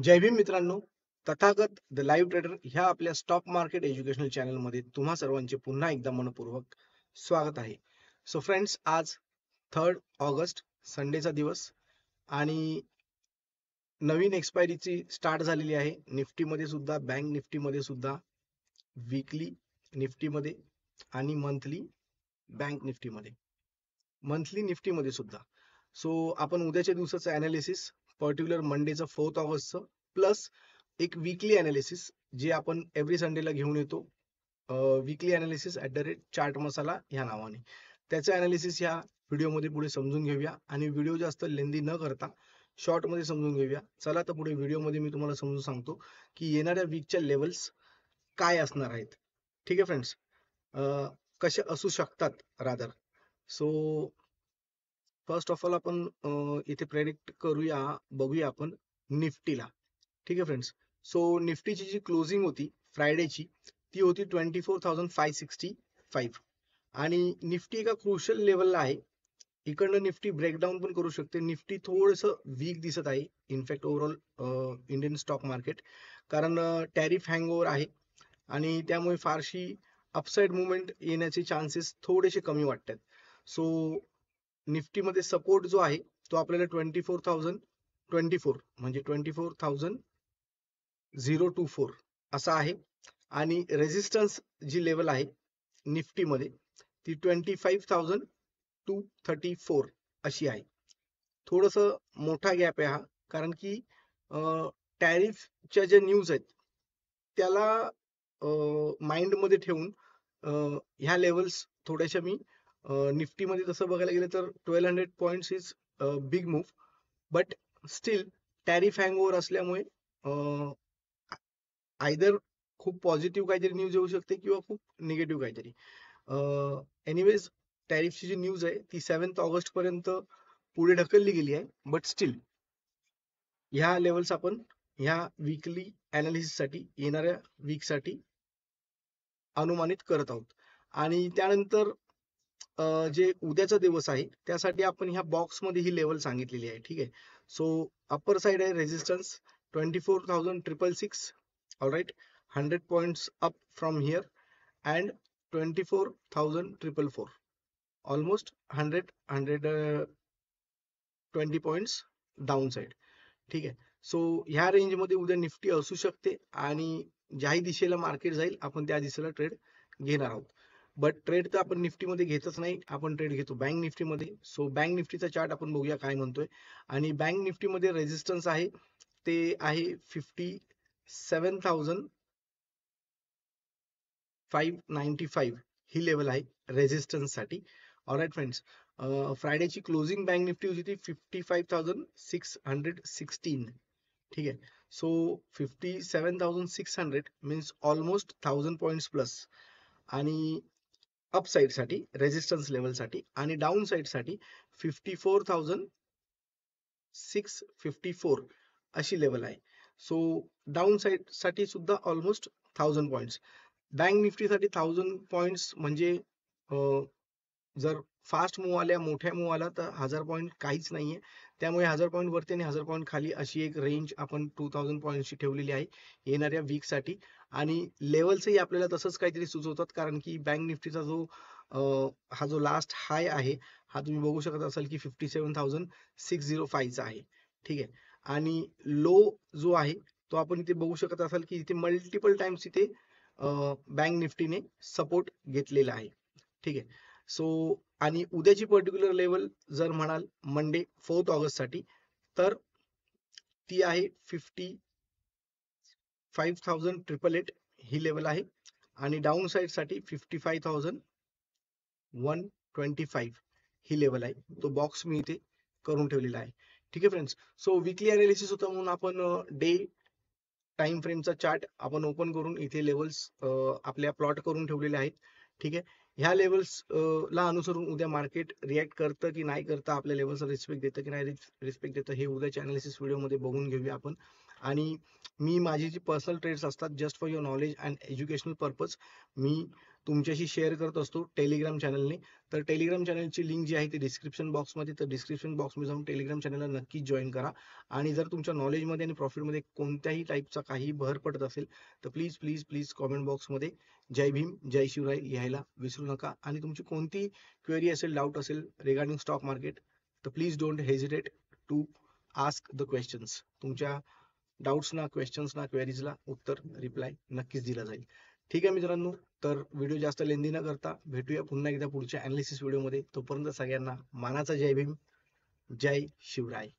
जय भीम मित्रांनो. Tathagata the live trader ह्या आपल्या स्टॉक मार्केट एज्युकेशनल चॅनल मध्ये तुम्हा सर्वांचे पुन्हा एकदा मनपूर्वक स्वागत आहे. सो फ्रेंड्स, आज 3 ऑगस्ट संडेचा दिवस आणि नवीन एक्सपायरीची स्टार्ट झालेली आहे. निफ्टीमध्ये सुद्धा, बँक निफ्टीमध्ये सुद्धा, वीकली निफ्टीमध्ये आणि मंथली बँक निफ्टीमध्ये, मंथली निफ्टीमध्ये सुद्धा. सो आपण उद्याच्या दिवसाचं अनालिसिस, पर्टिक्युलर मंडेचं 4 ऑगस्टचं, प्लस एक वीकली अनालिसिस जे आपण एव्हरी संडेला घेऊन येतो, वीकली अनालिसिस @ चार्ट मसाला ह्या नावाने, त्याचं अनालिसिस ह्या व्हिडिओमध्ये पुढे समजून घेऊया. आणि व्हिडिओ जास्त लेंदी न करता शॉर्ट मध्ये समजून घेऊया. चला तर पुढे व्हिडिओमध्ये मी तुम्हाला समजून सांगतो की येणाऱ्या वीकच्या लेवल्स काय असणार आहेत. ठीक आहे फ्रेंड्स, कसे असू शकतात rather. So first of all आपण इथे प्रेडिक्ट करूया, बघूया आपण निफ्टीला. ठीक आहे फ्रेंड्स. सो निफ्टीची जी क्लोजिंग होती फ्रायडेची, ती होती 24,565 आणि निफ्टी एका क्रुशियल लेवलला आहे. इकडनं निफ्टी ब्रेकडाऊन पण करू शकते. निफ्टी थोडस वीक दिसत आहे in fact overall Indian stock market, कारण टॅरिफ हँगओव्हर आहे आणि त्यामुळे फारशी अपसाइड मुवमेंट येण्याचे चान्सेस थोडेसे कमी वाटतात. सो निफ्टीमध्ये सपोर्ट जो आहे तो आपल्याला 24,024 म्हणजे 24,024 असा आहे. आणि रेजिस्टन्स जी लेवल आहे निफ्टीमध्ये ती 25,234 अशी आहे. थोडस मोठा गॅप आहे हा, कारण की टॅरिफच्या ज्या न्यूज आहेत त्याला माइंड मध्ये ठेवून ह्या लेवल्स थोड्याशा मी निफ्टीमध्ये तसं बघायला गेलं तर 1200 points is big move, but still tariff hangover असल्यामुळे आयदर खूप पॉझिटिव्ह काहीतरी न्यूज येऊ शकते किंवा खूप निगेटिव्ह काहीतरी. एनिवेज टॅरिफची जी न्यूज आहे ती 7 ऑगस्ट पर्यंत पुढे ढकलली गेली आहे, बट स्टील ह्या लेवल्स आपण ह्या वीकली अनालिसिस साठी, येणाऱ्या वीक साठी अनुमानित करत आहोत. आणि त्यानंतर जे उद्याचा दिवस आहे त्यासाठी आपण ह्या बॉक्स मध्ये ही लेवल सांगितलेली आहे. ठीक आहे. सो अप्पर साइड आहे resistance 24,666. All right, 100 points up from here and 24,444, almost 120 points down side. ठीक आहे. सो ह्या रेंज मध्ये उद्या निफ्टी असू शकते आणि ज्याही दिशेला मार्केट जाईल आपण त्या दिशेला ट्रेड घेणार आहोत. बट ट्रेड तर आपण निफ्टीमध्ये घेतच नाही, आपण ट्रेड घेतो बँक निफ्टीमध्ये. सो बँक निफ्टीचा चार्ट आपण बघूया काय म्हणतोय. आणि बँक निफ्टीमध्ये रेजिस्टन्स आहे ते आहे 57,595 ही लेवल आहे रेजिस्टन्स साठी. ऑलराईट फ्रेंड्स, फ्रायडेची क्लोजिंग बँक निफ्टी होती ती 55,616. ठीक आहे. So 57,600 means almost 1000 points plus. आणि अप साइड साठी रेजिस्टन्स लेवल साठी आणि डाऊन साइड साठी 54,654 अशी लेवल आहे. सो डाऊन साइड साठी सुद्धा ऑलमोस्ट 1000 पॉइंट्स. बँक निफ्टी साठी 1000 पॉइंट्स म्हणजे जर फास्ट मूव्ह आल्या, मोठ्या मूव्ह आला तर 1000 पॉईंट काहीच नाहीये. त्यामुळे 1000 पॉईंट वरती आणि 1000 पॉईंट खाली अशी एक रेंज आपण 2000 पॉईंटची ठेवलेली आहे येणाऱ्या वीक साठी. आणि लेवल्सही आपल्याला तसंच काहीतरी सुचवतात, कारण की बँक निफ्टीचा जो हा जो लास्ट हाय आहे हा तुम्ही बघू शकत असाल की 57,605 चा आहे. ठीक आहे. आणि लो जो आहे तो आपण इथे बघू शकत असाल की इथे मल्टिपल टाइम्स इथे बँक निफ्टीने सपोर्ट घेतलेला आहे. ठीक आहे. सो आणि उद्याची पर्टिक्युलर लेवल जर म्हणाल मंडे 4 ऑगस्ट साठी, तर ती आहे 55,888 ही लेवल आहे. आणि डाऊन साइड साठी 55,125 ही लेवल आहे. तो बॉक्स मी इथे करून ठेवलेला आहे. ठीक आहे फ्रेंड्स. सो वीकली अनालिसिस होता म्हणून आपण डे टाइम फ्रेमचा चार्ट आपण ओपन करून इथे लेवल्स आपल्या प्लॉट करून ठेवलेले आहेत. ठीक आहे. ह्या लेवल्स ला अनुसरून उद्या मार्केट रिॲक्ट करतं की नाही करतं, आपल्या लेवलचा रिस्पेक्ट देतं की नाही रिस्पेक्ट देतं, हे उद्याच्या अनालिसिस व्हिडिओ मध्ये बघून घेऊया आपण. आणि मी माझी जी पर्सनल ट्रेड्स असतात just for your knowledge and educational purpose मी तुमच्याशी शेअर करत असतो टेलिग्राम चॅनलने. तर टेलिग्राम चॅनलची लिंक जी आहे ती डिस्क्रिप्शन बॉक्समध्ये, तर डिस्क्रिप्शन बॉक्समध्ये जाऊन टेलिग्राम चॅनलला नक्की जॉईन करा. आणि जर तुमच्या नॉलेजमध्ये आणि प्रॉफिटमध्ये कोणत्याही टाईपचा काही भर पडत असेल तर प्लीज प्लीज प्लीज कॉमेंट बॉक्समध्ये जय भीम जय शिवराय लिहायला विसरू नका. आणि तुमची कोणती क्वेरी असेल, डाऊट असेल रिगार्डिंग स्टॉक मार्केट, तर please don't hesitate to ask the questions. तुमच्या डाऊट्सना, क्वेश्चन्सना, क्वेरीजला उत्तर, रिप्लाय नक्कीच दिला जाईल. ठीक आहे मित्रांनो, तर व्हिडिओ जास्त लेंदी न करता भेटूया पुन्हा एकदा पुढच्या अनालिसिस व्हिडिओमध्ये. तोपर्यंत सगळ्यांना मानाचा जय भीम जय शिवराय.